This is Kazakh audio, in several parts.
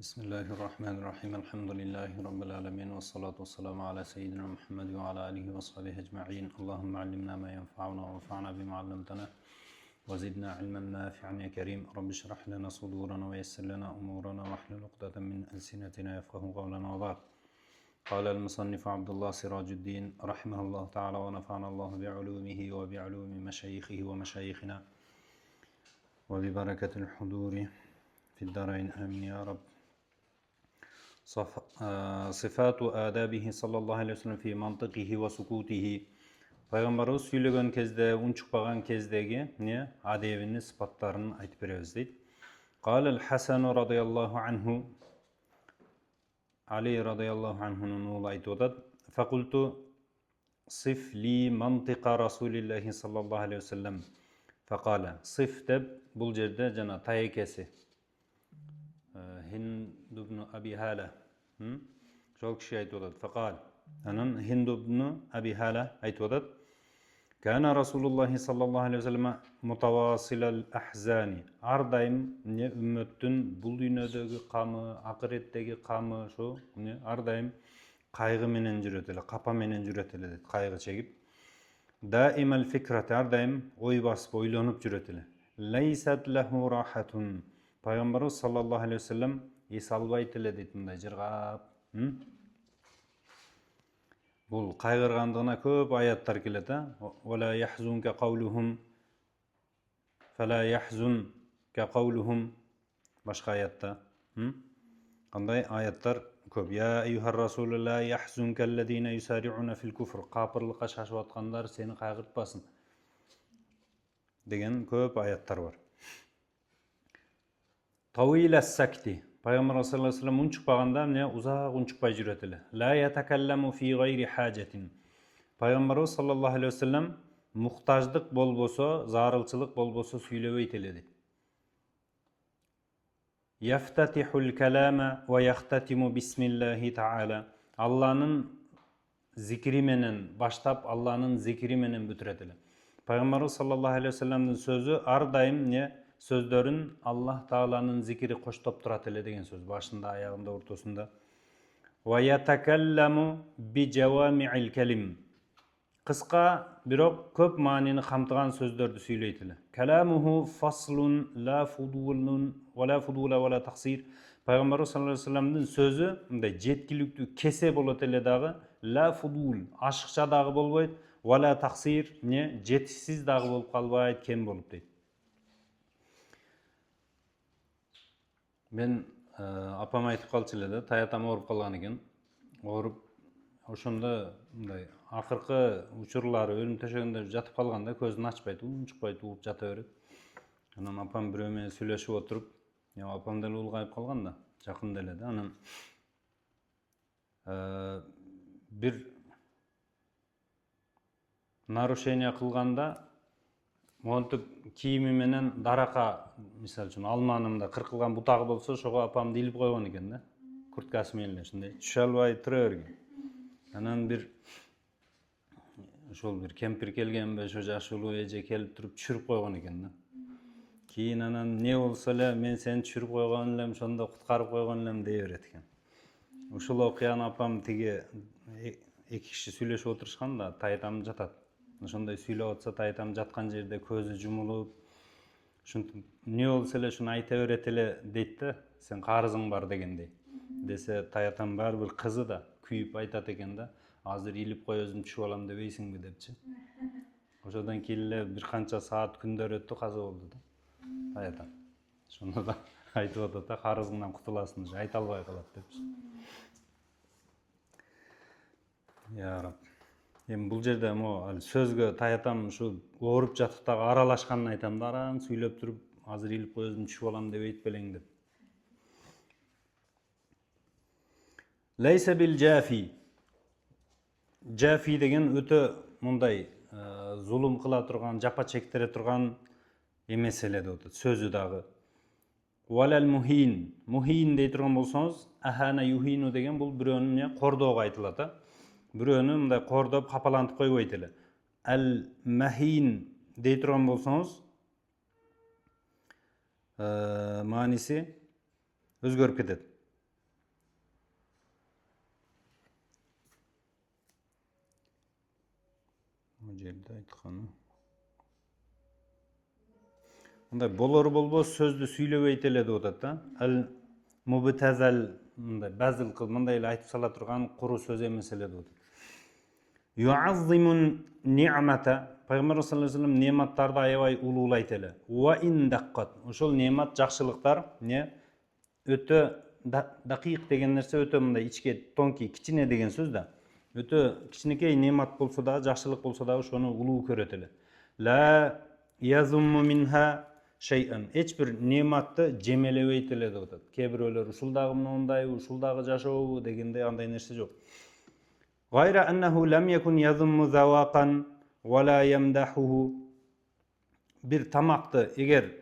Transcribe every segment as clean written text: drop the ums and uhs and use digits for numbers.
Bismillahirrahmanirrahim. Elhamdülillahi Rabbil alemin. Ve salatu ve selamu ala seyyidina Muhammed ve ala alihi ve sahbihi ecma'in. Allahümme allimna ma yenfa'una ve enfa'na bima allamtana. Ve zidna ilmen nafi'an ya kerim. Rabbi şrah lana sudurana ve yessir lana umurana ve ahlul uqdatan min elsinetina yefkahu kavlana ve ba'd. قال المصنف عبد الله سراج الدين رحمه الله تعالى ونفعنا الله بعلومه وبعلوم مشايخه ومشايخنا وببركة الحضور في الدارين آمين يا رب. Sıfatu adabihi sallallahu aleyhi ve sellem fi mantıkihi ve sukutihi. Peygamberimiz söylеген кезде, унчукпаган кездеги не адебини, sıfatlarını айтып беребиz дейт. قال الحسن رضي الله عنه علي رضي الله عنه'nun oğlu айтып атат. فقلت صف لي منطق رسول الله sallallahu aleyhi ve sellem. فقال صف деп бұл жерде жана таекеси Hind ibn Abi Hala şol kişi aytып атат. Faqal анан Hind ibn Abi Hala aytып атат. Kana Rasulullah sallallahu aleyhi ve sellem mutavasilal ahzani. Ар дайым не үммөттүн бул дүйнөдөгү камы, акыреттеги камы шо не ар дайым кайгы менен жүрөт эле, капа менен жүрөт эле дейт, кайгы чегип. Daimel fikrati, ар дайым ой басып, ойлонуп жүрөт эле. Лейсат лаху рахатун. Пайгамбарыбыз саллаллаху алейхи ва саллям эс албайт эле дейт, мындай жыргап. Бул кайгыргандыгына көп аяттар келет, Вала яхзунка каулухум фала яхзунка каулухум. Башка аятта. Кандай аяттар көп. Я айюхар расулу ла яхзунка аллазина юсариуна фил куфр. Капырлыкка шашып аткандар сени кайгыртпасын деген көп аяттар бар. Tawil as-sakti. Peygamber sallallahu aleyhi ve sellem unchukpaganda ne uzak unchukpay жүрөт эле. La yatakallamu fi gayri hajatin. Peygamber sallallahu aleyhi ve sellem muhtajlık bolboso, zarılçılık bolboso süylebeyt ele дейт. Yaftatihul kalama ve yahtatimu bismillahi ta'ala. Allah'ın zikri menen baştap Allah'ın zikri menen бүтүрөт эле. Peygamber sallallahu aleyhi ve sellem'in sözü ар дайым ne сөздөрүн Аллах Тааланын зикири коштоп турат эле деген сөз. Башында, аягында, ортосунда. Ва ятакалламу би жавами'ил калим. Кыска, бирок көп маанини камтыган сөздөрдү сүйлөйт эле. Каламуху фаслун ла фудулун ва ла фудула ва ла таксир. Пайгамбар саллаллаху алейхи ва салламдын сөзү мындай жеткиликтүү кесе болот эле дагы, ла фудул ашыкча дагы болбойт, ва ла таксир не жетишсиз дагы болуп калбайт, кем болуп дейт. Мен апам айтып калчу эле да, таятам ооруп калган экен. Ооруп, ошондо мындай акыркы учурлары өлүм төшөгүндө жатып калганда көзүн ачпайт, унчукпайт, ууп жата берет. Анан апам бирөө менен сүйлөшүп отуруп, апам деле улгайып калган да, жакында эле да. Анан бир нарушение кылганда монтип кийими менен дарака, мисалы үчүн алманымда кыркылган бутагы болсо, ошого апамды илип койгон экен да. Курткасы менен ушундай түшө албай тура берген. Анан бир ошол бир кемпир келгенби, ошо жашылуу эже келип туруп түшүрүп койгон экен да. Кийин анан не болсо эле мен сени түшүрүп койгон элем, ошондо куткарып койгон элем дей берет экен. Ушул окуяны апам тиги эки киши сүйлөшүп отурушкан да, таятам жатат. Ошондой сүйлөп атса, таятам жаткан жерде көзү жумулуп, ушинтип не болсо эле ушуну айта берет эле дейт да, сен карызың бар дегендей. Десе таятам баары бир кызы да күйүп айтат экен да, азыр илип кой өзүм түшүп алам дебейсиңби депчи. Ошодон кийин эле бир канча саат күндөр өттү, каза болду да таятам. Ошондо да айтып атат да, карызыңдан кутуласың, айта албай калат депчи. Я Раб. Эми бул жерде сөзгө таятам ушу ооруп жатып дагы аралашканын айтам да, араң сүйлөп туруп, азыр илип кой өзүм түшүп алам дебейт белең деп. Лейсе бил жафи. Жафи деген өтө мындай зулум кыла турган, жапа чектире турган эмес эле деп атат, сөзү дагы. Валал мухин. Мухин дей турган болсоңуз, ахана юхину деген бул бирөөнү кордоого айтылат да. Бирөөнү мындай кордоп, капалантып койбойт эле. Ал махин дей турган болсоңуз, мааниси өзгөрүп кетет. Мындай болор болбос сөздү сүйлөбөйт эле деп атат да. Ал мубтазал мындай базил кыл мындай эле айтып сала турган куру сөз эмес эле деп атат. Юаззимун ни'мата Пайгамбар саллаллаху алейхи вассалам нематтарды аябай улуулайт эле. Ва индаккат ошол немат жакшылыктар не өтө дакыйк деген нерсе өтө мындай ичке тонкий кичине деген сөз да. Өтө кичинекей немат болсо да, жакшылык болсо да ошону улуу көрөт эле. Ла язумму минха шей'ан. Эч бир нематты жемелебейт эле деп атат. Кээ бирөөлөр ушул дагы мындай, ушул дагы жашоо дегенде андай нерсе жок. Гайра аннаху лам якун язумму завaqan ва ла ямдахуху. Бир тамакты эгер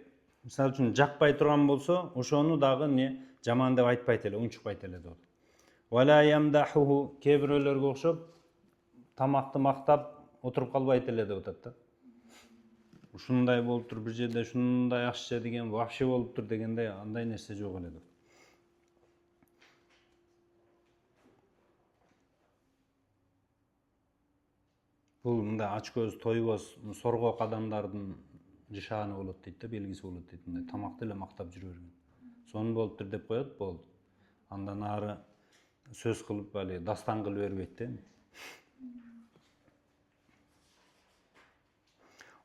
мисалы үчүн жакпай турган болсо, ошону дагы не жаман деп айтпайт эле, унчукпайт эле деп. Ва ла ямдахуху кээ бирөөлөргө окшоп тамакты мактап отуруп калбайт эле деп атат да. Ушундай болуптур бир жерде, ушундай акча деген вообще болуптур дегенде андай нерсе жок эле деп. Бул мындай ач көз, тойбоз, соргок адамдардын нишаны болот дейт да, белгиси болот дейт. Мындай тамакты эле мактап жүрө берген. Сонун болуптур деп коет, болду. Андан ары сөз кылып али дастан кылып бербейт да.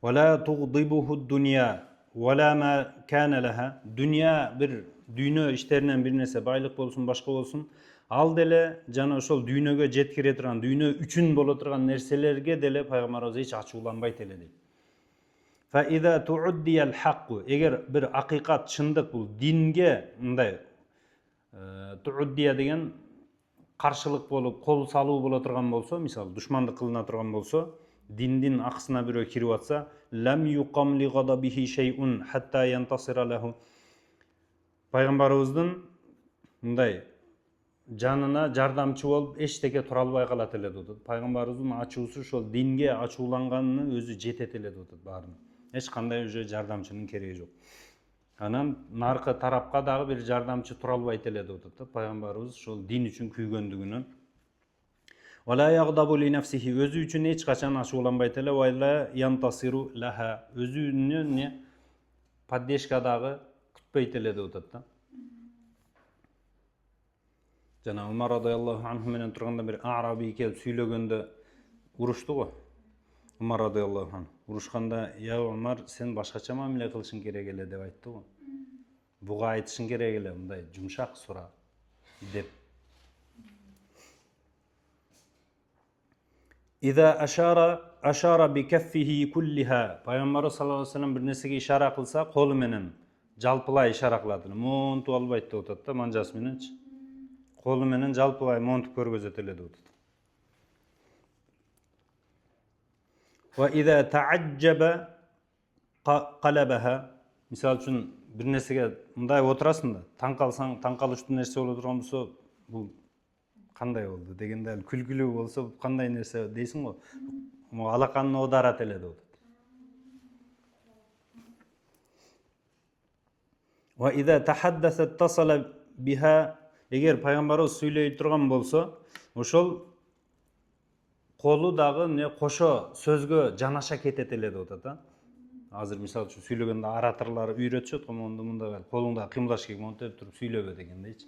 Вала тугдибуху дунья вала ма кана лаха. Дүния бир дүйнө иштеринен бир нерсе, байлык болсун, башка болсун, ал деле жана ошол дүйнөгө жеткире турган, дүйнө үчүн боло турган нерселерге деле пайгамбарыбыз эч ачууланбайт эле дейт. Фа иза тууддиял хакку. Эгер бир акыйкат, чындык бул динге мындай тууддия деген каршылык болуп, кол салуу боло турган болсо, мисалы душмандык кылына турган болсо, диндин акысына бирөө кирип атса, лам юқам ли гадабихи шейун хатта янтасира лаху. Пайгамбарыбыздын мындай жанына жардамчы болуп эчтеке тура албай калат эле деп атат. Пайгамбарыбыздын ачуусу ошол динге ачууланганын өзү жетет эле деп атат баарына. Эч кандай уже жардамчынын кереги жок. Анан наркы тарапка дагы бир жардамчы тура албайт эле деп атат. Пайгамбарыбыз ошол дин үчүн күйгөндүгүнөн вала ягдабу ли нафсихи, өзү үчүн эч качан ачууланбайт эле, вала янтасиру лаха, өзүнө не поддержка дагы күтпөйт эле деп атат да. Жана Умар радыйаллаху анху менен турганда бир араби келип сүйлөгөндө урушту го. Умар радыйаллаху анху урушканда, "Я Умар, сен башкача мамиле кылышың керек эле" деп айтты го. Буга айтышың керек эле, мындай жумшак сура деп. Иза ашара бикаффихи куллиха. Пайгамбар саллаллаху алейхи вассалам бир нерсеге ишара кылса, колу менен жалпылай ишара кылат. Монтуп албайт деп атат да, манжасы мененчи. Колу менен жалпылай монтуп көргөзөт эле деп атат. Ва иза таажжаба қалабаха. Мисалы үчүн бир нерсеге мындай отурасың да, таң калсаң, таң калыштуу нерсе боло турган болсо, бул кандай болду дегенде күлкүлүү болсо кандай нерсе дейсиң го. Алаканын оодарат эле деп атат. Ва иза тахаддаса тасала биха. Эгер пайгамбарыбыз сүйлөй турган болсо, ошол колу дагы не кошо сөзгө жанаша кетет эле деп атат. Азыр мисалы үчүн сүйлөгөндө ораторлор үйрөтүшөт го, мындай колуңда кыймылдаш керек, монтеп туруп сүйлөбө дегендейчи.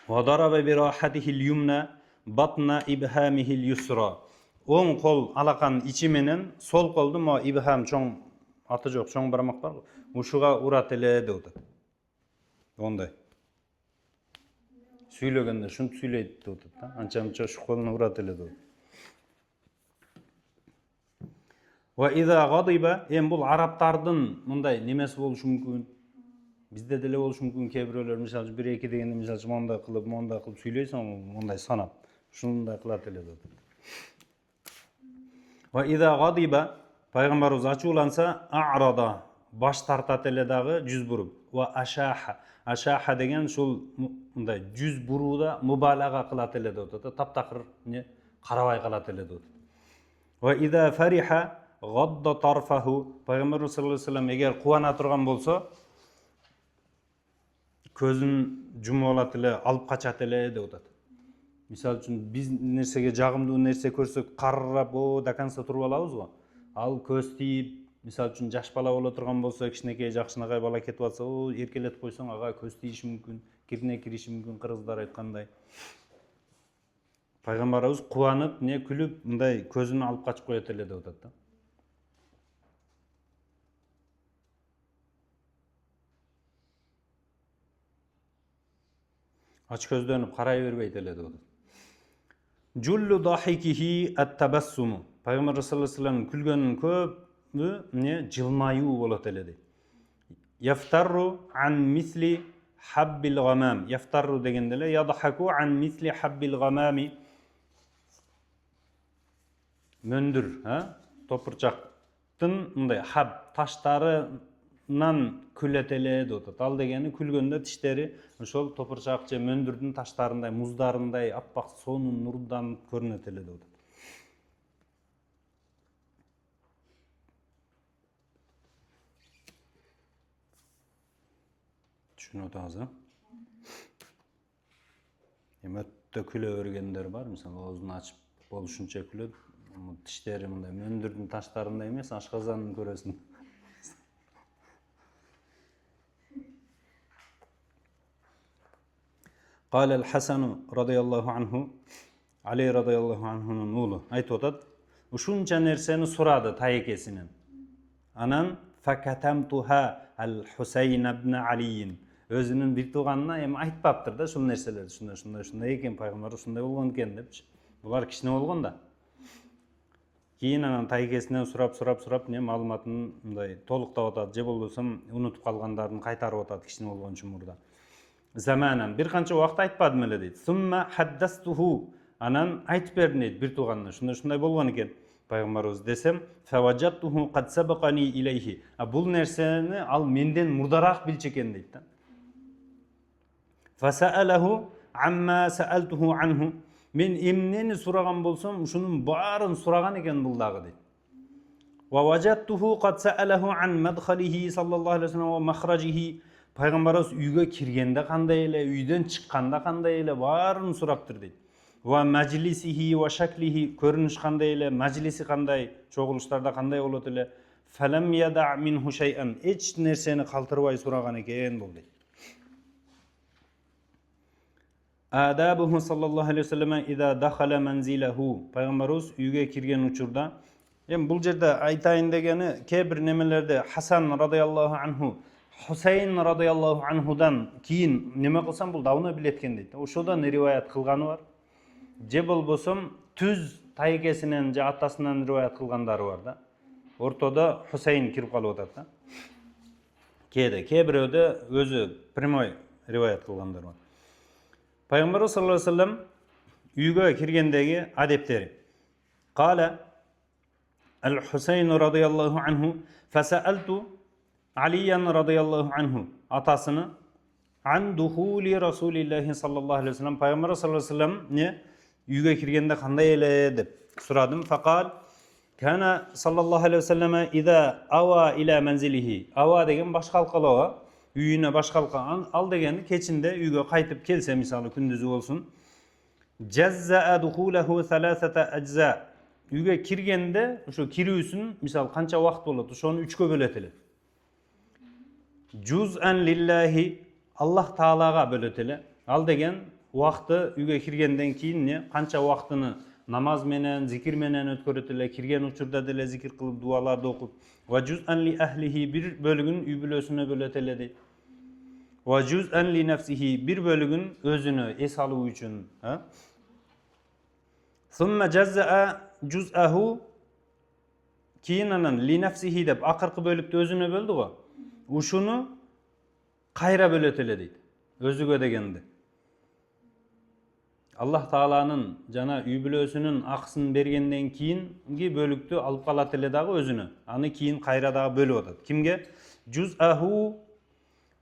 Вадараба бирахатихил юмна батна ибхамихил юсра. Оң кол алаканын ичи менен сол колду мо ибхам чоң аты жок, чоң бармак бар го. Ушуга урат эле деп атат. Ондай. Сүйлөгөндө шунтип сүйлөйт деп атат да. Анча-мынча ушу колуна урат эле деп. Ва иза гадиба, бул араптардын мындай немеси болушу мүмкүн. Бизде деле болушу мүмкүн, кээ бирөөлөр мисалы 1-2 дегенде мисалы мондай кылып сүйлөйсүң, мондай санап, ушундай кылат эле деп. Ва иза гадиба, пайгамбарыбыз ачууланса, а'рада, баш тартат эле дагы жүз буруп. Ва ашаха. Ашаха деген ушул мындай жүз бурууда мубалага кылат эле деп атат. Таптакыр не карабай калат эле деп. Ва иза фариха гадда тарфаху. Пайгамбар саллаллаху алейхи вассалам эгер кубана турган болсо, көзүн жумуп алат эле, алып качат эле деп атат. Misal үчүн биз нерсеге жагымдуу нерсе көрсөк карырап до конца туруп алабыз го. Ал көз тийип, мисалы үчүн жаш бала боло турган болсо, кичинекей жакшынакай бала кетип атса, эркелетип койсоң ага көз тийиши мүмкүн, кирине кириши мүмкүн, кыргыздар айткандай. Пайгамбарыбыз кубанып, күлүп, мындай көзүн алып качып коет эле деп атат да. Ач көздөнүп карай бербейт эле деп атат. Jullu dahikihi at-tabassumu. Пайгамбар саллаллаху алейхи ва саллям күлгөнүн көбү жылмаюу болот эле дейт. Яфтарру ан мисли хаббил гамам. Яфтарру дегенде эле ядхаку ан мисли хаббил гамами. Мөндүр, топурчактын мындай хаб таштарынан күлөт эле деп атат. Ал дегени күлгөндө тиштери ошол топурчак же мөндүрдүн таштарындай, муздарындай аппак сонун нурдан көрүнөт эле деп атат. Түшүнүп атабыз, Өтө күлө бергендер бар, мисалы оозун ачып болушунча күлөт. Тиштери мындай мөндүрдүн таштарындай эмес, ашказанын көрөсүң. قال الحسن رضي الله عنه علي رضي الله عنه'нун уулу айтып атат, ушунча нерсени сурады тайекесинен. Анан факатамтуха ал-Хусейн ибн Алийин. Өзүнүн бир тууганына эми айтпаптыр да ушул нерселерди. Шундай экен, пайгамбар ушундай болгон экен депчи. Булар кичине болгон да. Кийин анан тайекесинен сурап маалыматын мындай толуктап атат, же болбосо унутуп калгандарын кайтарып атат кичине болгон чумурда. Заманан бир канча убакыт айтпадым эле дейт. Сумма хаддастуху. Анан айтып бердим дейт бир тууганына. Шундай болгон экен. Пайгамбарыбыз десем, фаваджаттуху кад сабакани илейхи. Бул нерсени ал менден мурдараак билчү экен дейт да. Фасаалаху амма саалтуху анху. Мен эмнени сураган болсом, ушунун баарын сураган экен бул дагы дейт. Ва важаттуху кад саалаху ан мадхалихи саллаллаху алейхи ва саллям ва махражихи. Пайгамбарыбыз үйгө киргенде кандай эле, үйдөн чыкканда кандай эле баарын сураптыр дейт. Ва маджлисихи ва шаклихи, көрүнүш кандай эле, маджлиси кандай, чогулуштарда кандай болот эле. Фалам яда минху шай'ан. Эч нерсени калтырбай сураган экен бул дейт. Адабуху саллаллаху алейхи ва саллям иза дахала манзилаху. Пайгамбарыбыз үйгө кирген учурда, бул жерде айтайын дегени кээ бир немелерде Хасан радыйаллаху анху, Хусейн радыйаллаху анхудан кийин неме кылсам бул давно билет экен дейт. Ошодон риваят кылганы бар. Же болбосом түз тайекесинен же атасынан риваят кылгандары бар да. Ортодо Хусейн кирип калып атат да. Кээ бирөөдө өзү прямой риваят кылгандар бар. Пайгамбар саллаллаху алейхи ва саллям үйгө киргендеги адептери. Кала ал-Хусейн радыйаллаху анху фасаалту Алиян радыйаллаху анху, атасыны ан духули Расулиллахи саллаллаху алейхи ва саллям, Пайгамбар саллаллаху алейхи ва саллям үйгө киргенде кандай эле деп сурадым. Факал кана саллаллаху алейхи ва саллям иза ава иля манзилихи. Ава деген баш калкалоо, үйүнө баш калкаган. Ал дегени кечинде үйгө кайтып келсе, мисалы күндүзү болсун, жазза духулаху саласата ажза. Үйгө киргенде ошо кирүүсүн мисалы канча убакыт болот, ошону 3кө бөлөт эле. Juz'an lillahi, Аллах Таалага бөлөт эле. Ал деген убакты үйгө киргенден кийин канча убактыны намаз менен, зикир менен өткөрөт эле, кирген учурда деле зикир кылып, дуаларды окуп. Ва juz'an li ahlihi, бир бөлүгүн үй бүлөсүнө бөлөт эле дейт. Ва juz'an li nafsihi, бир бөлүгүн өзүнө эс алуу үчүн. Summa jazza'a juz'ahu, кийин анан li nafsihi деп акыркы бөлүктү өзүнө бөлдү го. Ушуну кайра бөлөт эле дейт. Өзүгө дегенде. Аллах Тааланын жана үй бүлөсүнүн акысын бергенден кийинки бөлүктү алып калат эле дагы өзүнө. Аны кийин кайра дагы бөлүп атат. Кимге? Juz'ahu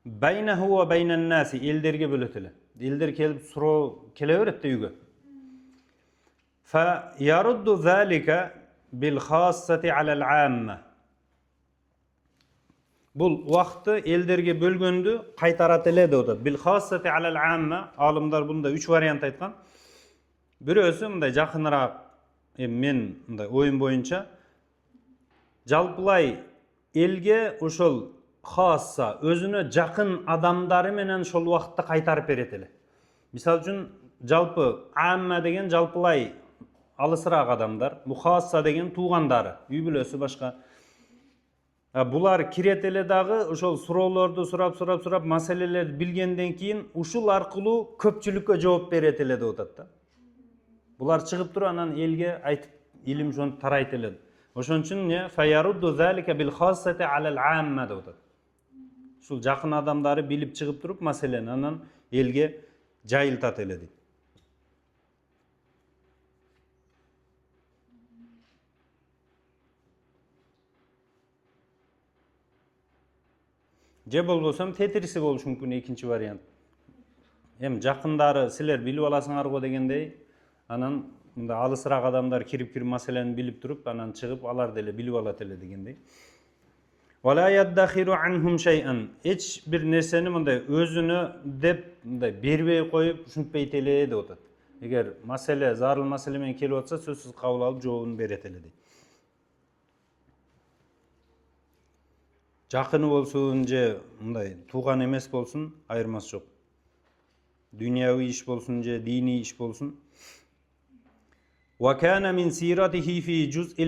байнаху ва байнан наси, элдерге бөлөт эле. Элдер келип суроо келе берет да үйгө. Fa yaruddu zalika bil khassati ala al-amma. Бул убакытты элдерге бөлгөндү кайтарат эле деп атат. Бил хассати алал амма, алымдар бунда 3 вариант айткан. Бирөөсү мындай жакыныраак, мен мындай оюм боюнча жалпылай элге ошол хаасса өзүнө жакын адамдары менен ошол убакытта кайтарып берет эле. Мисалы үчүн жалпы амма деген жалпылай алысыраак адамдар, мухасса деген туугандары, үй бүлөсү башка. Булар кирет эле дагы ошол суроолорду сурап маселелерди билгенден кийин ушул аркылуу көпчүлүккө жооп берет эле деп атат да. Булар чыгып туруп анан элге айтып, илим ошону тарайт эле. Ошон үчүн не фаярудду залика бил хассати алал амма деп атат. Ушул жакын адамдары билип чыгып туруп маселени анан элге жайылтат эле дейт. Же болбосо тетириси болушу мүмкүн экинчи вариант. Эми жакындары силер билип аласыңар го дегендей, анан мында алысыраак адамдар кирип маселени билип туруп, анан чыгып алар деле билип алат эле дегендей. Вала яддахиру анхум шай'ан. Эч бир нерсени мындай өзүнө деп мындай бербей коюп, ушинтпейт эле деп атат. Эгер маселе, зарыл маселе менен келип атса, сөзсүз кабыл алып жообун берет эле дейт. Жакыны болсун же мындай тууган эмес болсун, айырмасы жок. Дүйнөви иш болсун же дини иш болсун. وَكَانَ مِنْ سِيرَتِهِ فِي جُزْءِ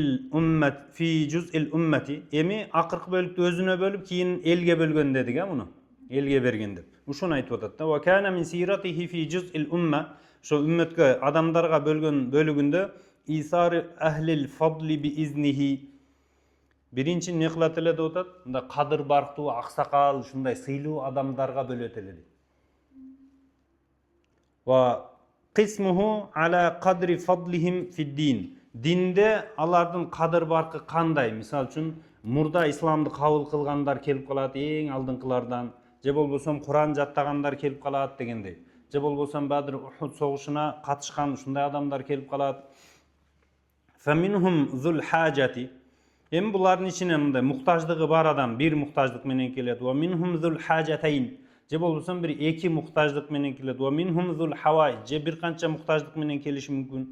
الْأُمَّةِ. Эми акыркы бөлүктү өзүнө бөлүп, кийин элге бөлгөн дедик, муну. Элге берген деп. Ушуну айтып атат да. وَكَانَ مِنْ سِيرَتِهِ فِي جُزْءِ الْأُمَّةِ. Ошо үммөткө, адамдарга бөлгөн бөлүгүндө исар ахлил фадли биизниhi. Биринчи не кылат эле деп атат? Мындай кадыр барктуу, аксакал, ушундай сыйлуу адамдарга бөлөт эле дейт. Ва qismuhu ala qadri fadlihim fid-din. Dinde алардын кадыр баркы кандай? Мисалы үчүн мурда исламды кабыл кылгандар келип калат, эң алдыңкылардан, же болбосо Куран жаттагандар келип калат дегендей. Же болбосо Бадр, Ухуд согушуна катышкан ушундай адамдар келип калат. Faminhum zul hajati. Эми булардын ичинен мындай муктаждыгы бар адам бир муктаждык менен келет. Wa minhum zul hajatayn. Же болбосо бир эки муктаждык менен келет. Wa minhum zul hawai. Же бир канча муктаждык менен келиши мүмкүн.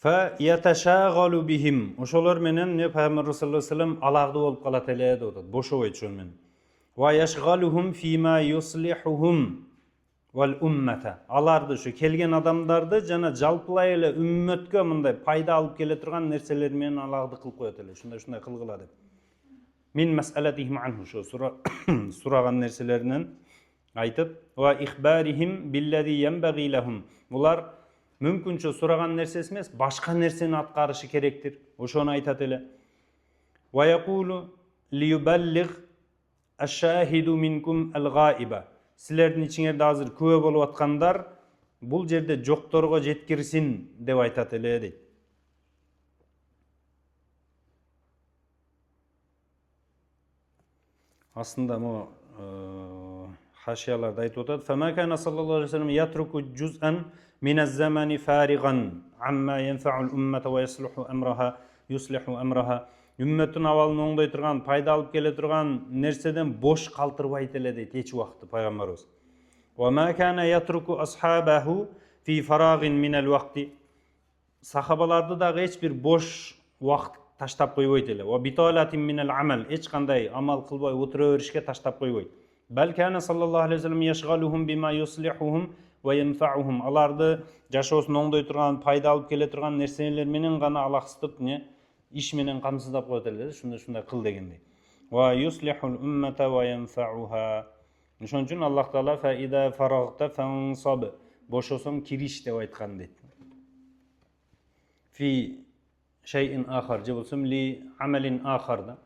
Fa yatashaghalu bihim. Ошолор менен не Пайгамбар саллаллаху алейхи ва саллям аларды болуп калат эле деп атат. Бошобойт ошол менен. Wa yashghaluhum fima yuslihuhum wal ummata. Аларды ушу келген адамдарды жана жалпылай эле үммөткө мындай пайда алып келе турган нерселер менен аларды кылып коет эле. Ушундай кылгыла деп. Мин мас'алатихим анху. Ошо сураган нерселеринен айтып, wa ихбарихим биллади yanbaghi lahum. Булар мүмкүнчө сураган нерсеси эмес, башка нерсени аткарышы керектир. Ошону айтат эле. Ва якулу лиюбаллиг аш-шахиду минкум ал-гаиба. Силердин ичиңерде азыр күбө болуп аткандар бул жерде жокторго жеткирсин деп айтат эле дейт. Астында мо хашияларда айтып атат. Фама кана саллаллаху алейхи ва саллям ятруку жуз'ан min az-zamani farigan amma yanfa'u al-ummata wa yuslihu amraha. Үммөттүн абалын оңдой турган, пайда алып келе турган нерседен бош калтырбайт эле дейт эч убакытта пайгамбарыбыз. Wa ma kana yatruku ashabahu fi faragin min al-waqti. Сахабаларды дагы эч бир бош убакыт таштап койбойт эле. Wa bitalatin min al-amal. Эч кандай амал кылбай отура беришке таштап койбойт. Bal kana sallallahu aleyhi ve sellem yashghaluhum bima yuslihuhum wa yanfa'uhum. Аларды жашоосун оңдой турган, пайда алып келе турган нерселер менен гана алаксытып не иш менен камсыздап коет эле, шундай кыл дегендей. Wa yuslihul ummata wa yanfa'uha. Ошон үчүн Аллах Таала fa idha faragta fansab. Бошосоң кириш деп айткан дейт. Fi shay'in akhar, же болсо ли amalin akhar да.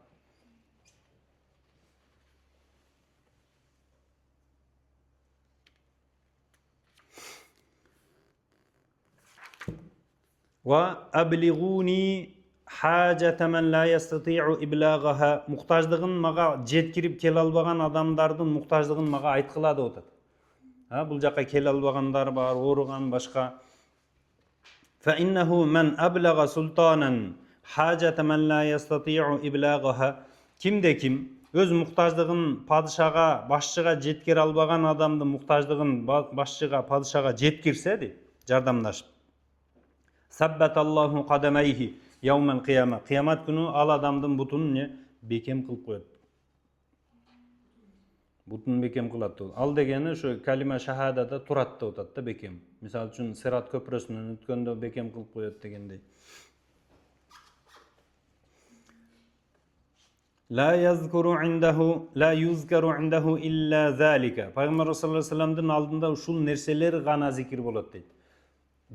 Wa ablighuni hajata man la yastati'u iblaghaha. Muhtаждыгын мага жеткирип келе албаган адамдардын muhtаждыгын мага айткыла деп атат. Бул жакка келе албагандар бар, ооруган башка. Fa innahu men ablaga sultanan hajata men la yastati'u iblagaha. Kimde kim öz muhtajlığın padişaga, başçıga jetkir albagan adamdı muhtajlığın başçıga, padişaga jetkirse di, jardamlaşıp. Sabbatallahu qadamayhi yawmal qiyamah. Kıyamet günü al adamdın butunu ne bekem kılıp koyat. Butun bekem kılattı. Al degeni şu kalima şahadada turat da otatta bekem. Misal üçün Sirat köprüsünden ötkönde bekem kılıp koyat degende. La yuzkaru indahu illa zalika. Peygamber sallallahu aleyhi ve sellem'den aldığında uşul nerseler gana zikir bolat deydi.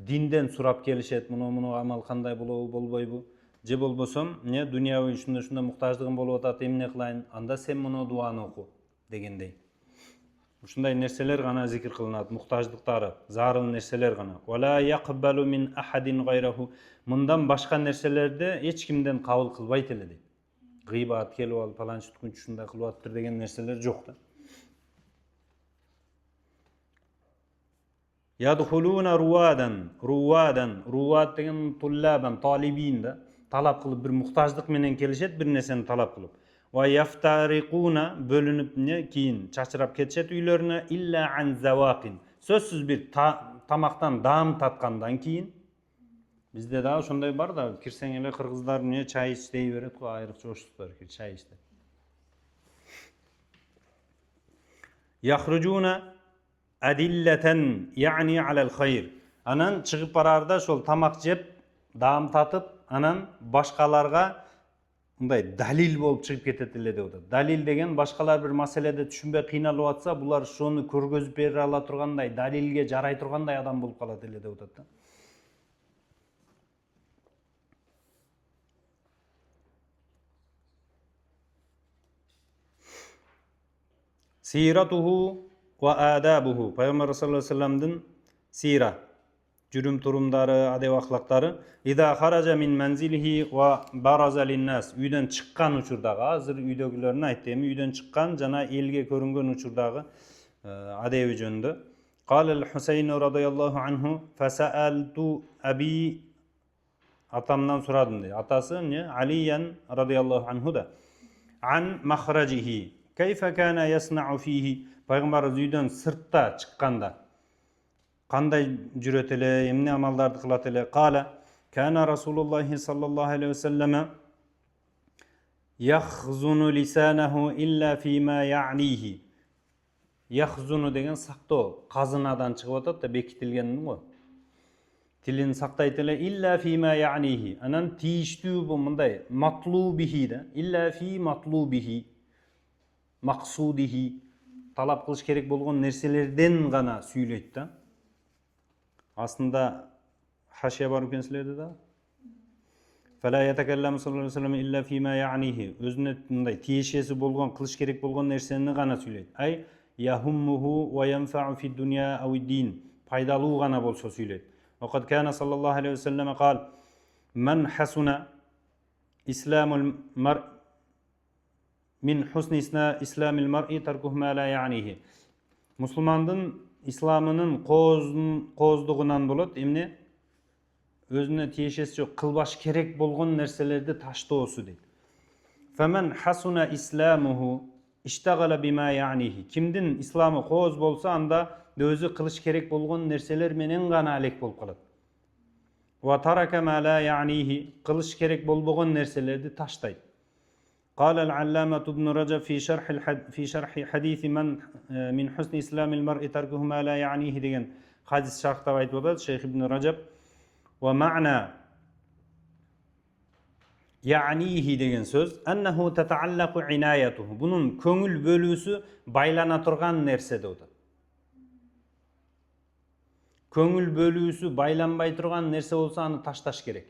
Dinden surap kelişet, muno amal kanday bolboybu. Je bolbosam, ne dünyavi şunda muhtajlığım bolup atat, emne kılayın, anda sen muno duanı oku degendey. Uşunday nerseler gana zikir kılınat, muhtajlıkları, zarıl nerseler gana. Ve la yaqbalu min ahadin gayrahu. Mundan başka nerselerde hiç kimden kabul kılbayt ele deydi. Gıybat kelip alıp falan şutkunç şunda kılıvattır degen nerseler yok da. Yadhuluna ruwadan degen tullaban, talibin da talap kılıp bir muhtajlık menen kelişet, bir neseni talap kılıp. Ve yaftariquna bölünüp ne kiyin çaçırap ketişet üylerine illa an zavaqin. Sözsüz bir tamaktan dağım tatkandan kiyin. Bizde daha şunday var da kirsen ele kırgızlar ne çay iç deyiveret ko ayrıkça hoşluklar ki çay içti. Yahrucuna adilleten yani alel hayr. Anan çıkıp bararda şol tamak jep, dağım tatıp anan başkalarga bunday dalil bolup çıkıp ketetile de oda. Dalil degen başkalar bir meselede düşünbey kıynalıp atsa bular şonu körgözüp bere ala turganday, dalilge jaray turganday adam bolup kalat ele de oda. Siratuhu ve adabuhu. Peygamber sallallahu aleyhi ve sellem'den sira, cürüm turumları, adab ahlakları. İza haraca min menzilihi ve baraza linnas. Uydan çıkkan uçurdağı, hazır uydagilerini aytdemi, uydan çıkkan jana elge körüngen uçurdağı adabi jönündө. Qalal Husayn radıyallahu anhu fasa'altu abi, atamdan soradım diye. Atası ne? Aliyan radıyallahu anhu da an mahracihi. Kayfa kana yasna'u fihi. Peygamber uydan sırtta çıkkanda kanday jüretele, emne amallardı kılatele. Qala kana Rasulullah sallallahu aleyhi ve selleme yahzunu lisanahu illa fima ya'nihi. Yahzunu degen sakto, kazınadan çıkıp atat da bekitilgen go. Tilin saktayt ele illa fima ya'nihi. Anan tiyiştүү bu munday matlubihi de illa fi matlubihi. Maksudihi, talap kılış gerek bolgon nerselerden gana süyleyt da. Aslında haşiye barıp kensilerde da. Fela yetekellem sallallahu aleyhi ve sellem illa fima ya'nihi. Özüne tiyişesi bolgon, kılış gerek bolgon nerseni gana süyleyt. Ay yahummuhu ve yenfa'u fi dunya avi din. Paydalı gana bolsa süyleyt. Ve kad kana sallallahu aleyhi ve sellem kal men hasuna islamul min husni islamil mar'i tarkuhu ma la ya'nihi. Müslümandın İslamının kozduğundan bolat, emne özüne tiyişesi çok kılbaş kerek bolgon nerselerde taştoosu deydi. Femen hasuna islamuhu iştagala bima ya'nihi. Kimdin İslamı koz bolsa anda özü kılış kerek bolgon nerseler menen gana alek bolup kalat. Ve taraka ma la ya'nihi. Kılış kerek bolbogon nerselerdi taştaydı. قال العلامة ابن رجب في شرح حديث من حسن إسلام المرء تركه ما لا يعنيه degan hadis şarhta aytып atат Şeyh İbn Rajab. Ve ma'na ya'nihi degan söz ennehu tetaallaku inayetuhu. Bunun köngül bölүүsü baylana turgan nerse deydi. Köngül bölүүsü baylanbay turgan nerse bolsa аны taştaş gerek.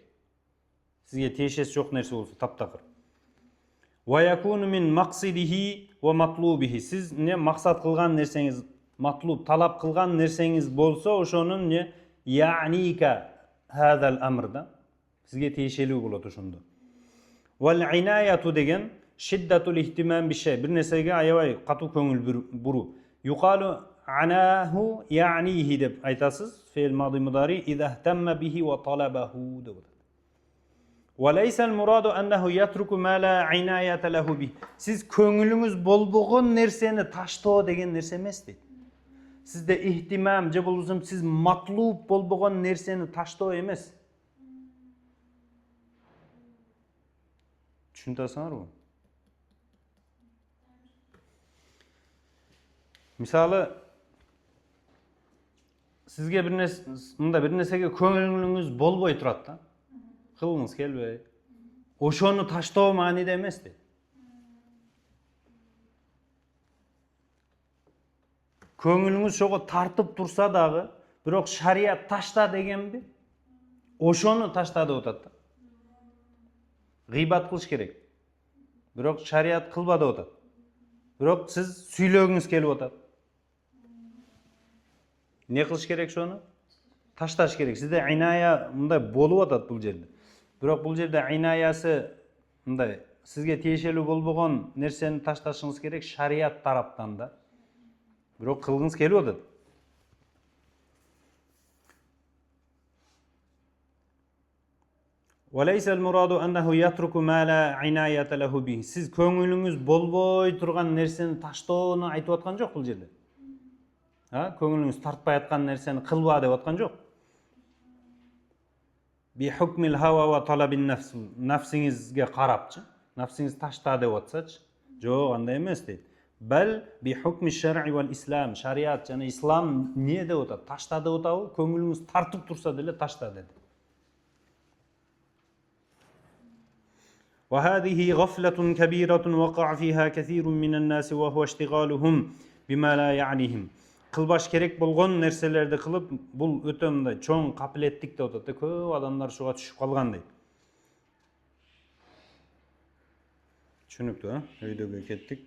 Sizge teşesi çok nerse bolsa taptakır. Ve yakunu min maksidihi ve matlubihi. Siz ne maksat kılgan nerseniz, matlub talap kılgan nerseniz bolsa oşonun ne ya'nika hadal amrda sizge teşeli bolat oşonda. Vel inayatu degen şiddetul ihtimam bir şey. Bir nesege ayabay katu köngül buru. Yuqalu анаху яънихи деп айтасыз. Фе'л мади мудари иза ихтамма бихи ва талабаху деп атады. Валайса ал-мураду аннаху ятрку ма ла инаята лаху бих. Сіз көңіліңіз болбогон нерсени таштоо деген нерсе эмес дейт. Сизде ихтимам же болбосо сиз матлуб болбогон нерсени таштоо эмес. Түшүнтасыңарбы? Мисалы, сизге бир нерсеге көңүлүңүз болбой турат да. Кылгыңыз келбей. Ошону таштоо мааниде эмес дейт. Көңүлүңүз ошого тартып турса дагы, бирок шарият ташта дегенби? Ошону ташта деп атат да. Гыйбат кылыш керек. Бирок шарият кылба деп атат. Бирок сиз сүйлөгүңүз келип атат. Не кылыш керек шону? Ташташ керек. Сизде иная мындай болуп атат бул жерде. Бирок бул жерде инаясы мындай сизге тиешелүү болбогон нерсени ташташыңыз керек шарият тараптан да. Бирок кылгыңыз келип атат. Валайса ал-мураду аннаху ятрку ма ла инаята лаху бих. Сиз көңүлүңүз болбой турган нерсени таштоону айтып аткан жок бул жерде. Көңүлүңүз тартпай аткан нерсени кылба деп аткан жок. Би хукмил хава ва талабин нафс. Нафсиңизге карапчы. Нафсиңиз ташта деп атсачы. Жок, андай эмес дейт. Бал би хукми шар'i вал ислам. Шариат жана ислам не деп атат? Ташта деп атабы? Көңүлүңүз тартып турса деле ташта деди. وهذه غفلة كبيرة وقع فيها كثير من الناس وهو اشتغالهم بما لا يعنيهم. Кылбаш керек болгон нерселерди кылып, бул өтө мындай чоң капилеттик деп атат. Көп адамдар шуга түшүп калган дейт. Түшүнүктүү, өйдөгө кеттик.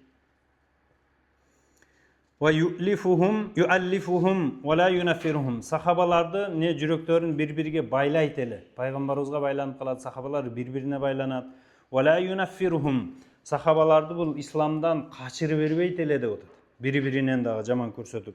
Ва юаллифухум ва ла юнаффирухум. Сахабаларды не жүрөктөрүн бири-бириге байлайт эле. Пайгамбарыбызга байланып калат, сахабалар бири-бирине байланат. Вала юнаффирухум. Сахабаларды бул исламдан качырып бербейт эле деп атат. Бири-биринен дагы жаман көрсөтүп.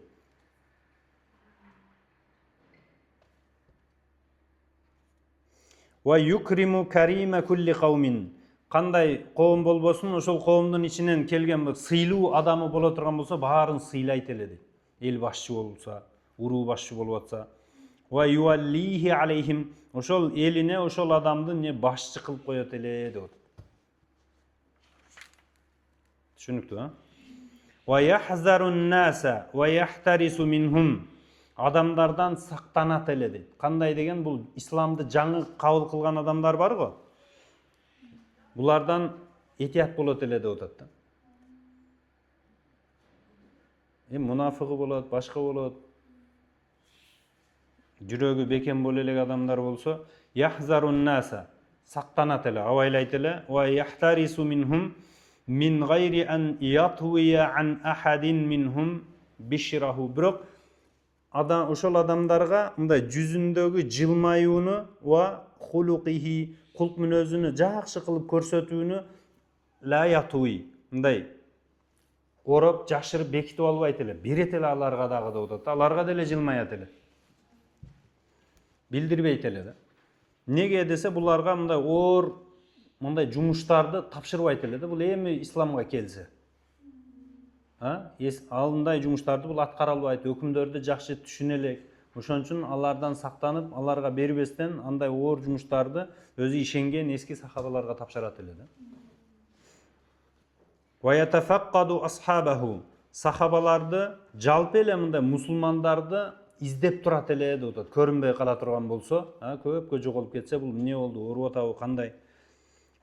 Ва юкриму карима кулли каумин. Кандай коом болбосун, ошол коомдун ичинен келген сыйлуу адамы боло турган болсо, баарын сыйлайт эле дейт. Эл башчы болса, уруу башчы болуп атса. Ва юаллихи алейхим. Ошол элине ошол адамды не башчы кылып коет эле деп атат. Түшүнүктүү, Ва яхзарун наса ва яхтарису минхум. Адамдардан сактанат эле дейт. Кандай деген бул исламды жаңы кабыл кылган адамдар бар го. Булардан этият болот эле деп атат да. Мунафыгы болот, башка болот. Жүрөгү бекем боло элек адамдар болсо, яхзарун наса, сактанат эле, абайлайт эле, ва яхтарису минхум min gayri an yatwiya an ahadin minhum bishrahu. Бирок ошол адамдарга мындай жүзүндөгү жылмаюуну ва хулуqиhi, кулк мүнөзүнү жакшы кылып көрсөтүүнү ла ятуи, мындай ороп жашырып бекитип албайт эле, берет эле аларга дагы деп атат. Аларга деле жылмаят эле. Билдирбейт эле да. Неге десе, буларга мындай оор мындай жумуштарды тапшырбайт эле да. Бул эми исламга келсе. Алындай жумуштарды бул аткара албайт, өкүмдөрдү жакшы түшүнө элек. Ошон үчүн алардан сактанып, аларга бербестен андай оор жумуштарды өзү ишенген эски сахабаларга тапшырат эле да. Ва ятафаккаду асхабаху. Сахабаларды жалпы эле мындай мусулмандарды издеп турат эле деп атат. Көрүнбөй кала турган болсо, көпкө жоголуп кетсе, бул эмне болду, ооруп атабы, кандай?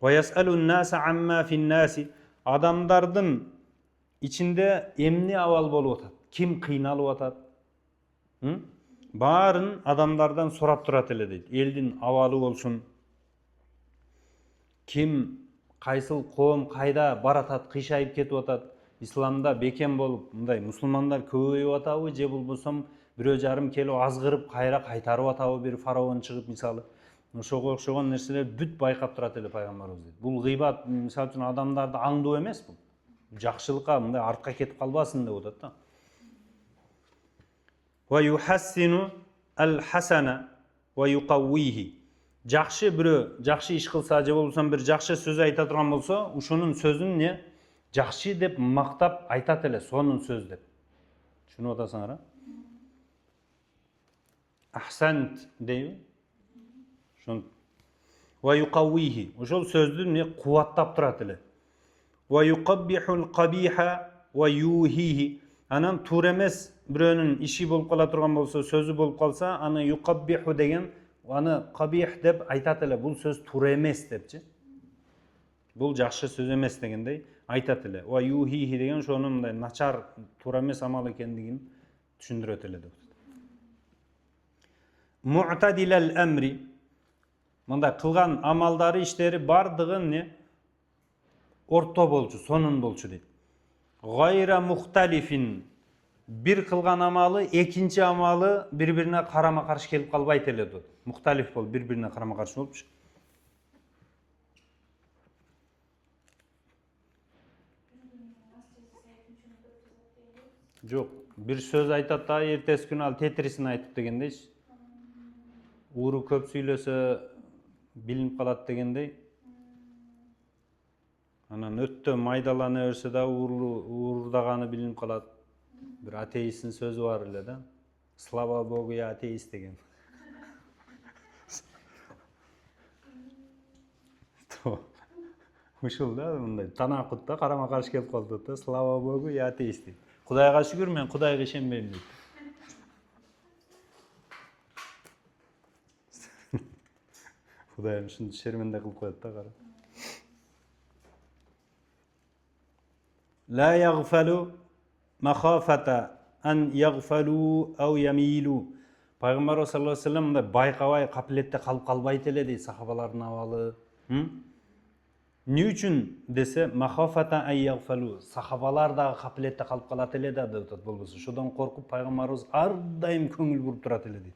Ва ясалун наса амма фин наси. Адамдардын ичинде эмне абал болуп атат? Ким кыйналып атат? Баарын адамдардан сурап турат эле дейт. Элдин абалы болсун. Ким, кайсыл коом кайда баратат, кыйшайып кетип атат? Исламда бекем болуп, мындай мусулмандар көбөйүп атабы, же болбосо бирөө жарым келип азгырып кайра кайтарып атабы, бир фараон чыгып мисалы. Ошого окшогон нерселер бүт байкап турат эле пайгамбарыбыз дейт. Бул гыйбат, мисалы үчүн адамдарды аңдоо эмес бул. Жакшылыкка мындай артка кетип калбасын деп атат да. Ve yuhassinu al hasana ve yuqawwihi. Жақшы біреу жақшы іш қылса же болсам бір жақшы сөз айта тұрған болса, ошонун сөзүн не жақшы деп мақтап айтат эле, сонун сөз деп. Түшүнүп атасыңар, а? Ахсант дейби? Ошон ва юқаввихи. Ошол сөздү не кубаттап турат эле. Ва юқаббихул қабиха ва юхихи. Анан туура эмес бирөөнүн иши болуп кала турган болсо, сөзү болуп калса, аны юқаббиху деген аны қабих деп айтат эле, бул сөз туура эмес депчи. Бул жакшы сөз эмес дегендей айтат эле. Ва юхихи деген ошонун мындай начар, туура эмес амал экендигин түшүндүрөт эле деп. Mu'tadilal amri. Мындай кылган амалдары, иштери бардыгы не орто болчу, сонун болчу дейт. Гайра мухталифин. Бир кылган амалы, экинчи амалы бири-бирине карама-каршы келип калбайт эле дейт. Мухталиф болуп, бири-бирине карама-каршы болупчу. Жок, бир сөз айтат да, эртеси күнү ал тетрисин айтып дегендейчи. Ууру көп сүйлөсө билинип калат дегендей. Анан өттө майдалана берсе да уурдаганы билинип калат. Бир атеисттин сөзү бар эле да. Слава Богу, я атеист деген. Ушул да мындай танакутта карама-каршы келип калды да. Слава Богу, я атеист. Кудайга шүгүр, мен Кудайга ишенбейм дейт. Кудайым ушунду шерменде кылып коет да, кара. La yaghfalu makhafata an yaghfalu aw yamilu. Пайгамбар саллаллаху алейхи вассалам мындай байкабай, капилетте калып калбайт эле дейт сахабалардын абалы. Эмне үчүн десе, махафата ан yaghfalu. Сахабалар дагы капилетте калып калат эле да деп атат. Болбосо ошодон коркуп пайгамбарыбыз ар дайым көңүл буруп турат эле дейт.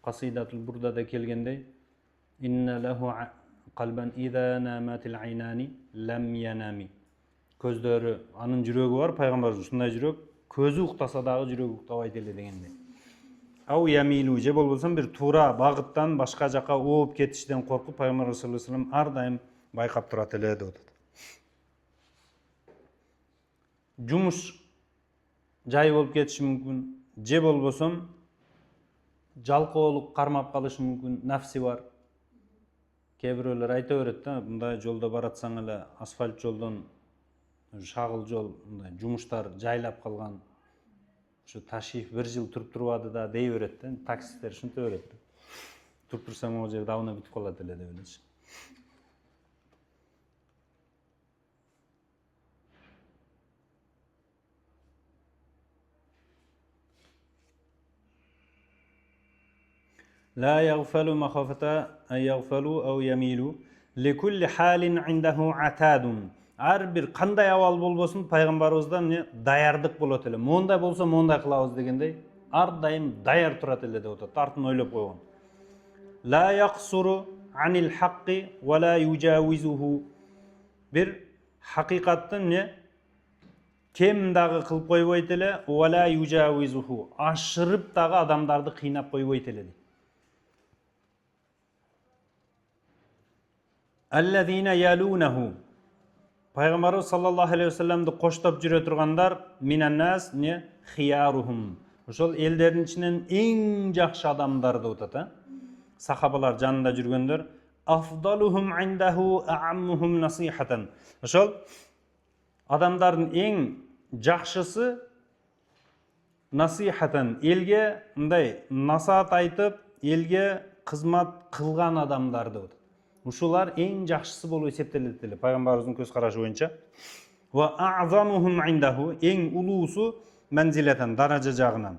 Касидатул бурдада келгендей, инна лаху қалбан ида наматил айнани лам янами. Көздөрү, анын жүрөгү бар, пайгамбарыбыз ушундай жүрөк, көзү уктаса дагы жүрөгү уктабайт эле дегендей. Ау ямилу, же болбосо бир туура багыттан башка жака ооп кетиштен коркуп, пайгамбар саллаллаху алейхи вассалам ар дайым байкап турат эле деп атат. Жумуш жай болуп кетиши мүмкүн, же болбосо жалкоолук кармап калышы мүмкүн, нафси бар. Кээ бирөөлөр айта берет да, мындай жолдо баратсаң эле асфальт жолдон шагыл жол, мындай жумуштар жайлап калган. Ошо ташиф 1 жыл туруп турбады да дей берет да, таксисттер ушинте берет. Туруп турсаң могу жер давно бүтүп калат эле деп элечи. لا يغفل مخافة أن يغفلوا أو يميلوا لكل حال عنده عتاد. Ар бир кандай абал болбосун пайгамбарыбыздан не даярдык болот эле. Мондай болсо мондай кылабыз дегендей, ар дайым даяр турат эле деп атат. Артын ойлоп койгон. La yaqsuru anil haqqi wa la yujawizuhu. Бир хакыйкаттын не кем дагы кылып койбойт эле, wa la yujawizuhu. Ашырып дагы адамдарды кыйнап койбойт эле. Аллазина ялунаhu. Пайгамбарыбыз саллаллаху алейхи вассаламды коштоп жүрө тургандар минаннас не хиярухум. Ошол элдердин ичинен эң жакшы адамдар деп атат, сахабалар жанында жүргөндөр. Афдалухум индаху ааммухум насихатан. Ошол адамдардын эң жакшысы насихатан, элге мындай насаат айтып, элге кызмат кылган адамдар деп атат. Ушулар эң жакшысы болуп эсептелет эле пайгамбарыбыздын көз карашы боюнча. Ва а'замухум индаху, эң улуусу манзилатан, даража жагынан.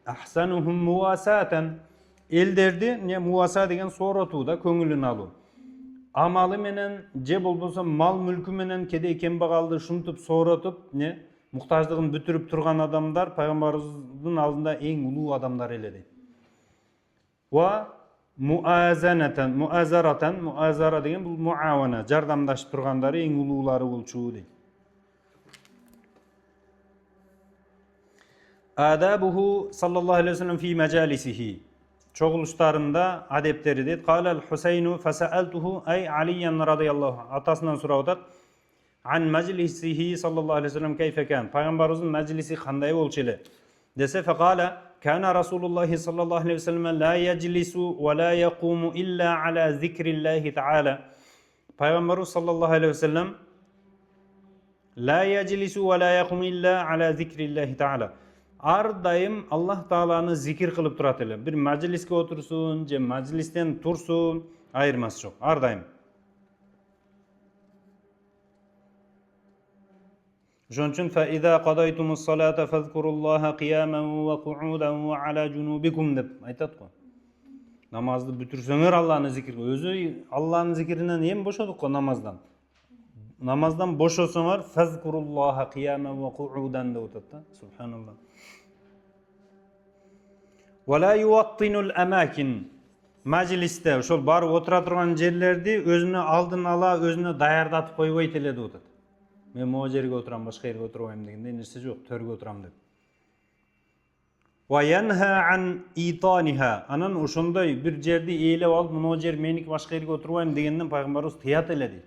Ахсанухум муасатан, элдерди не муаса деген сооротуу да, көңүлүн алуу. Амалы менен же болбосо мал мүлкү менен кедей кембагалды шунтуп сооротуп, не муктаждыгын бүтүрүп турган адамдар пайгамбарыбыздын алдында эң улуу адамдар эле дейт. Ва muazanatan, muazaratan, muazara деген бул муавана, жардамдашып тургандары эң улуулары болчу дейт. Adabuhu sallallahu aleyhi ve sellem fi mejalisihi. Çoğuluşlarında adepleri dedi. Kâlel Hüseynu feseeltuhu ey Aliyen radıyallahu anh. Atasından sorab atat. An meclisihi sallallahu aleyhi ve sellem keyfe kan. Peygamberimizin meclisi qanday bolчу ele? Dese fekale kana Rasulullah sallallahu aleyhi ve sellem la yeclisu ve la yaqumu illa ala zikrillahi ta'ala. Peygamberimiz sallallahu aleyhi ve sellem la yeclisu ve la yaqumu illa ala zikrillahi ta'ala. Ar dayım Allah Taala'nı zikir kılıp turat ele. Bir mecliske otursun, je meclisten tursun, ayırması çok. Ar dayım. Şunun için فَاِذَا قَضَيْتُمُ الصَّلَاةَ فَاذْكُرُوا اللّٰهَ قِيَامًا وَقُعُودًا وَعَلَى جُنُوبِكُمْ deb aytat ko. Namazды bütürsöңөр Allah'ın zikri. Özü Allah'ın zikrinden yem boşadık ko namazdan. Namazdan boşosoңор فَاذْكُرُوا اللّٰهَ قِيَامًا وَقُعُودًا deb aytat. Subhanallah. وَلَا يُوَطِّنُ الْأَمَاكِنِ Mecliste, şol barıp otura turgan jerlerdi özüne aldın ala özüne dayardatıp koyboyt ele deb aytat. Men o yerge oturam, başka yerge oturmayım degende nerse yok, törge oturam deb. Wa yanha an itaniha. Anan oşonday bir жерди eylep alıp, "Muna o jer meniki, başka yerge oturmayım" degenden Peygamberimiz tiyat eledi.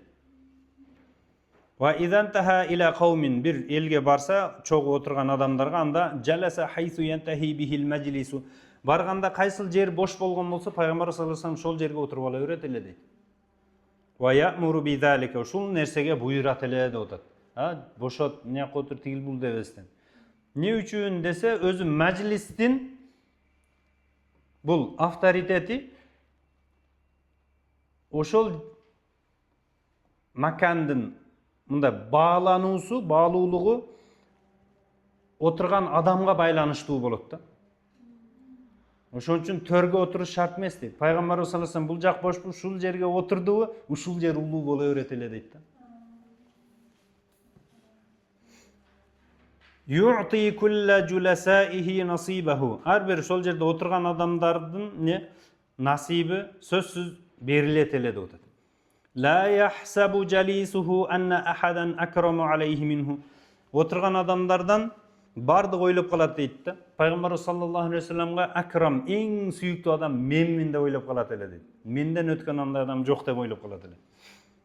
Wa idan taha ila qaumin bir elge barsa, çok oturgan adamlarga anda jalasa haythu yantahi bihil majlisu. Barganda kaysıl jer boş bolgon bolsa Peygamber sallallahu aleyhi ve sellem şol jerge oturup ala öret eledi. Wa ya'muru bi zalika. Şol nersege buyurat eledi otat. Boşot ne otur tigil bul debesten. Ne üçün dese özü meclistin bul avtoriteti oşol makandın mında bağluluğu oturgan adamga baylanıştığı bolot da. Oşon üçün törge oturuş şart emas deydi. Peygamber sallallahu aleyhi ve sellem bul jak boş bu şul jerge oturduğu, uşul jer uluu bola öğretile deydi. Yu'ti kulla julasaihi nasibahu. Her bir şol jerde oturgan adamdardın ne nasibi sözsüz berilet ele deydi. La yahsabu jalisuhu anna ahadan akramu alayhi minhu. Oturgan adamlardan bardı oylap kalat deydi. Peygamber sallallahu aleyhi ve sellem'e akram en süyüktü adam men de oylap kalat ele deydi. Menden ötken adam yok deb oylap kalat ele.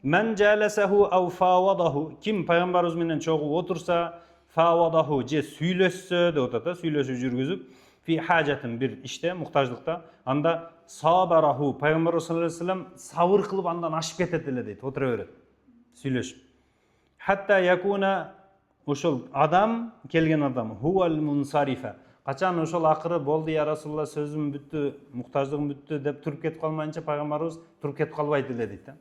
Men jalasahu aw fawadahu. Kim Peygamberimiz menen çoğu otursa fawadahu je süylössö de otata süylösü jürgüzüp fi hajatin bir işte muhtajlıkta anda sabarahu Peygamber sallallahu aleyhi ve sellem sabır kılıp andan aşıp ketetile deydi. Otura öret. Süylöşüp. Hatta yakuna oşol adam kelgen adam huval munsarifa. Kaçan oşol akırı boldu ya Rasulullah sözüm büttü, muhtajlığım büttü dep turup ketip kalmayınca Peygamberimiz turup ketip kalbaydı ele deydi.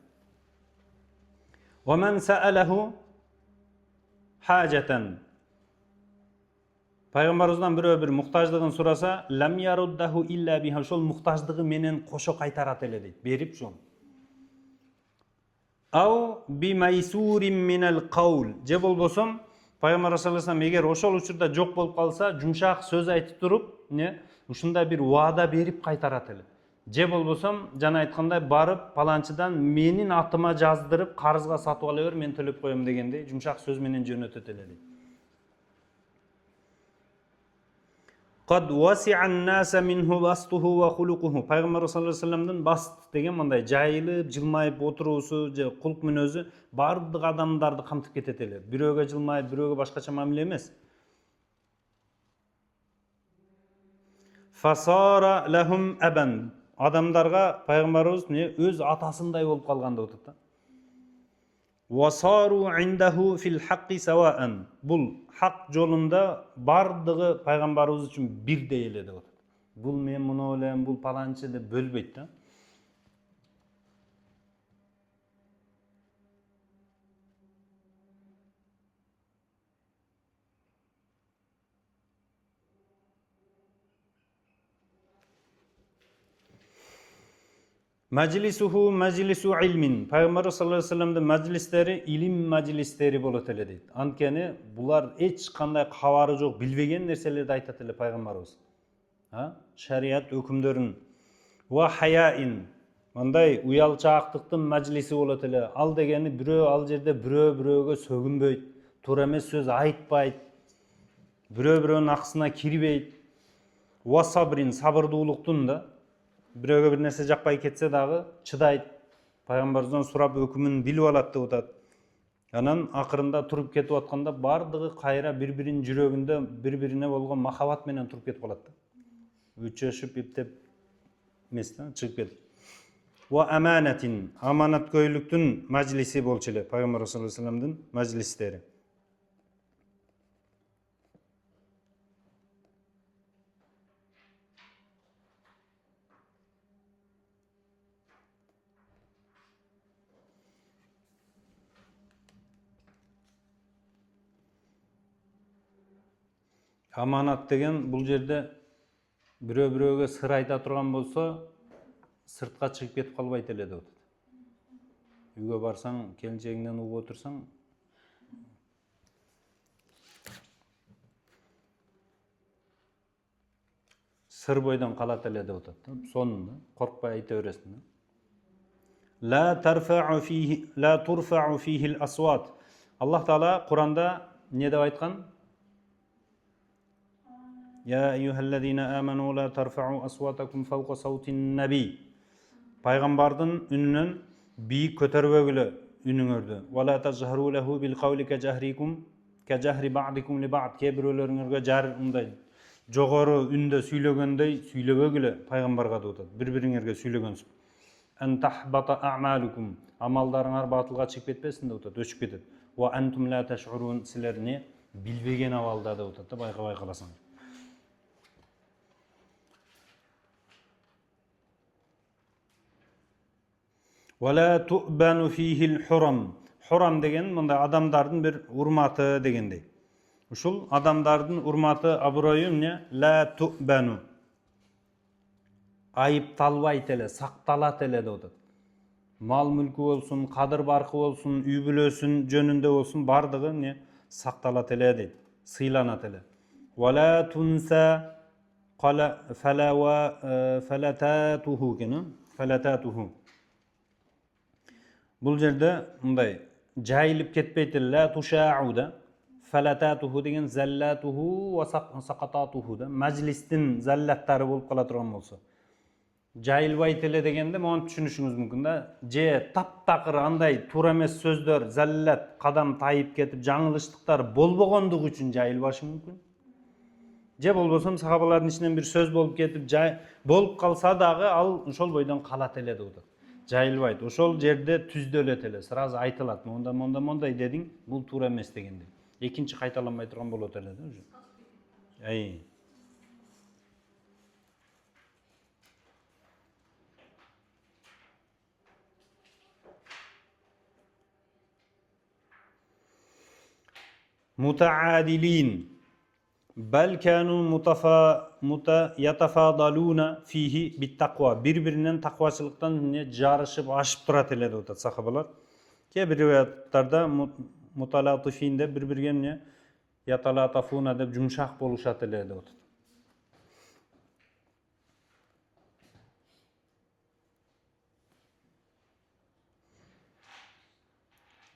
Wa men sa'alahu hajatan. Peygamberimizden bir muhtajlığın sorasa lam yaruddahu illa biha. Şol muhtajlığı menen koşo kaytarat ele deydi. Berip şol. Aw bi maysurin minal qawl. Je bolbosam Peygamber sallallahu aleyhi ve sellem eger oşol uçurda jok bolup kalsa jumşak söz aytıp turup ne uşunda bir vaada berip kaytarat ele. Je bolbosam jana aytkандай barıp palançıdan menin atıma jazdırıp karızga satıp ala ber men төлөп koyom degende jumşak söz menen jönötөт ele deydi. Qad wasi'an nasa minhu bastuhu wa khuluquhu. Peygamber sallallahu aleyhi ve sellem'den bast degen mınday jayılıp, jılmayıp oturuusu, je kuluk münözü bardyk adamdardy kamtıp ketet ele. Biröөгө jılmayıp, biröөгө başkaça mamile emes. Fasara lahum aban. Adamdarga Peygamberimiz ne öz atasınday bolup kalganda otupta. Wasaru indahu fil haqqi sawa'an. Bul hak jolunda bardygy Peygamberimiz üçün bir deyile dep atat. Bul men muno olem, bul palançı dep bölbeyt da. Meclisuhu meclisu ilmin. Peygamber sallallahu aleyhi ve sellem'de meclisleri ilim meclisleri bolat ele deydi. Antkeni bular hiç kanday kabarı jok, bilbegen nerselerdi aytat ele Peygamberimiz. Şeriat hükümlerin wa hayain. Manday uyalçaaqtыктын meclisi bolat ele. Al degeni birөө al jerde birөө biröөгө sөгүnbөйт, туура эмес сөз айтпайт. Бирөө-бирөөнүн акысына кирбейт. Ва сабрин, сабырдуулуктун да. Бирөөгө бир нерсе жакпай кетсе дагы чыдайт. Пайгамбарыбыздан сурап өкүмүн билип алат деп атат. Анан акырында туруп кетип атканда бардыгы кайра бири-биринин жүрөгүндө бири-бирине болгон махабат менен туруп кетип калат да. Үчөшүп иптеп эмес да, чыгып кетип. Ва аманатин, аманаткөйлүктүн мажлиси болчу эле, Пайгамбар саллаллаху алейхи вассаламдын мажлистери. Аманат деген бул жерде бирөө-бирөөгө сыр айта турган болсо, сыртка чыгып кетип калбайт эле деп атат. Үйгө барсаң, келинчегиңден угуп отурсаң, сыр бойдон калат эле деп атат. Сонун да, коркпай айта бересиң да. Ла турфау фихи асват. Аллах Таала Куранда не деп айткан? Я айюхаллазина аману ла тарфау асватакум фаука саутин наби. Пайгамбардын үнүнөн бийик көтөрбөгүлө үнүңөрдү. Вала тажхару лаху бил кавли кажахрикум кажахри бa'дикум ли бa'д. Кээ бирөөлөрүңөргө мындай жогору үндө сүйлөгөндөй сүйлөбөгүлө пайгамбарга деп атат. Бири-бириңерге сүйлөгөнсүң. Ан тахбата a'malukum. Амалдарыңар батылга чыгып кетпесин деп атат, өчүп кетет. Ва антум ла таш'урун. Силер не билбеген абалда деп атат да, байкабай каласың. Вала ту'бану фихил хурам. Хурам деген мындай адамдардын бир урматы дегендей. Ушул адамдардын урматы, абырою эмне? Ла ту'бану. Айыпталбайт эле, сакталат эле деп атат. Мал мүлкү болсун, кадыр баркы болсун, үй бүлөсүн жөнүндө болсун, бардыгы эмне? Сакталат эле дейт, сыйланат эле. Вала тунса фалататуху кену, фалататуху. Бул жерде мындай жайылып кетпейт эле, ла тушаау да. Фалататуху деген заллатуху ва сакататуху да. Мажлистин заллаттары болуп кала турган болсо. Жайылбайт эле дегенде мону түшүнүшүңүз мүмкүн да. Же таптакыр андай туура эмес сөздөр, заллат, кадам тайып кетип, жаңылыштыктар болбогондугу үчүн жайылбашы мүмкүн. Же болбосо сахабалардын ичинен бир сөз болуп кетип, болуп калса дагы ал ошол бойдон калат эле деп атат. Жайылбайт. Ошол жерде түздөлөт эле, сразу айтылат. Мондай дедиң, бул туура эмес дегенде. Экинчи кайталанбай турган болот эле да уже. Mutaadilin. Bel kanu yatafadaluna fihi bit takva. Birbirinden takvaçılıktan jarışıp aşıp turat ele деп атат сахабалар. Кээ бир риwayatlarda mutalatifin de bir-birine ne yatalatafuna деп жумшак болушат эле деп атат.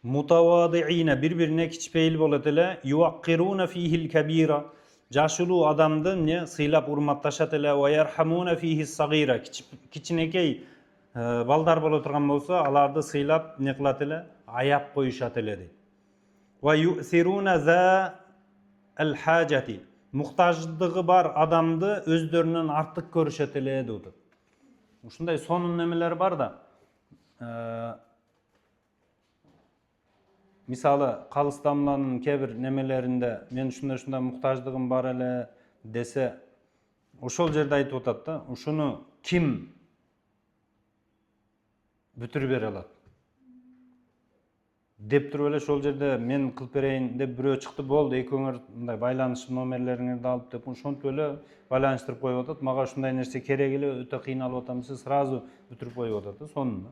Mutavadiina bir-birine kiçpeyil bolat ele yuaqqiruna fihil kabira. Jaşulu adamdı ne sıylap urmattaşat ele ve yerhamuna fihi sagira. Kiçinekey балдар боло турган болсо, аларды сыйлап не кылат эле, аяп коюшат эле дейт. Ва юсируна за ал-хажати. Муктаждыгы бар адамды өздөрүнөн артык көрүшөт эле деп атат. Ушундай сонун немелер бар да. Мисалы, калыстамланын кээ бир немелеринде мен ушундай муктаждыгым бар эле десе, ошол жерде айтып атат да, ушуну ким бүтүрүп бере алат деп туруп эле ошол жерде мен кылып берейин деп бирөө чыкты, болду, экөөңөр мындай байланыш номерлериңерди алып деп ошентип эле байланыштырып коюп атат. Мага ушундай нерсе керек эле, өтө кыйналып атам десе, сразу бүтүрүп коюп атат да, сонун да.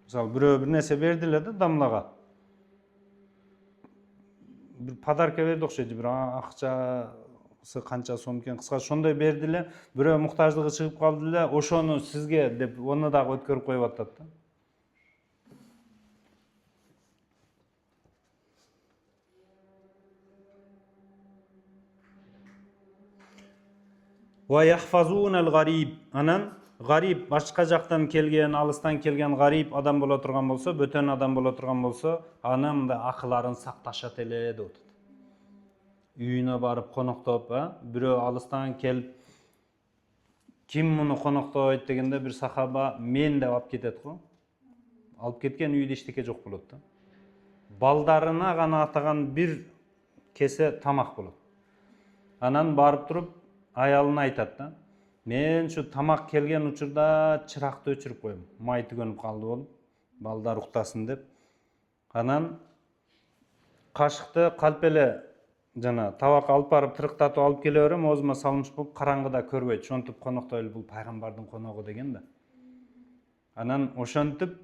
Мисалы, бирөө бир нерсе берди эле да дамлага. Бир подарка берди окшойт, бир акчасы канча сом экен, кыскасы ошондой берди эле, бирөө муктаждыгы чыгып калды эле, ошону сизге деп оны дагы өткөрүп коюп атат да. Wa yahfazunal gharib. Anan g'arib boshqa joqdan kelgan, alıstan kelgan g'arib odam bo'la turgan bo'lsa, bötön odam bo'la turgan bo'lsa, anamda aqlarini saqtashat ele deb. Uyuna barıp qonoqtap, birөө alıstan kelip kim bunu qonoqtayt degende bir sahaba men dep alып ketет go. Alып кеткен үйдө эчтеке жок болот да. Балдарына гана атаган bir kese тамак болот. Анан барып туруп аялына айтат да. Мен şu тамак келген учурда чыракты өчүрүп коем. Май түгөнүп калды болуп, балдар уктасын деп. Анан кашыкты калп эле жана табак алып барып тырыктатып алып келе берем, оозума салмыш болуп караңгыда көрбөйт. Шонтип коноктой бул пайгамбардын коногу деген да. Анан ошентип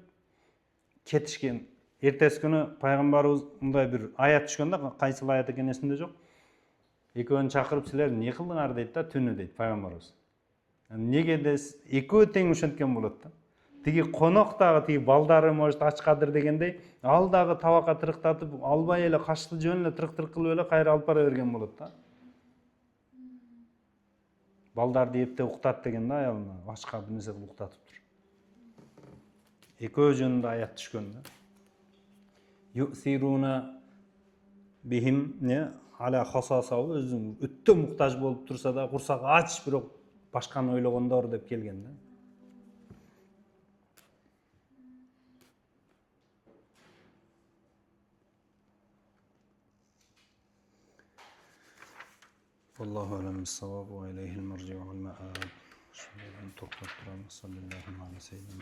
кетишкен. Эртеси күнү пайгамбарыбыз мындай bir аят түшкөн да, кайсыл аят экени эсимде жок. Экөөнү чакырып, силер эмне кылдыңар дейт да, түнү дейт пайгамбарыбыз. Неге дес, экөө тең ошенткен болот да. Тиги конок дагы тиги балдары может ачкадыр дегендей, ал дагы табакка тырыктатып, албай эле качты жөн эле тырык кылып эле кайра алып бара берген болот да. Балдарды эптеп уктат деген да аялына, башка бир нерсе кылып уктатыптыр. Экөө жөнүндө аят түшкөн да. Юсируна бихим не ala khasasabı özün өттө muhtaç болуп турса да, курсак ач, бирок башканы ойлогондор деп келген да. Vallahu alem bis-savab ve ileyhi'l-merci'u vel ma'ab. Şöyle to'xtab turamiz. Sallallohu alayhi ve sellem.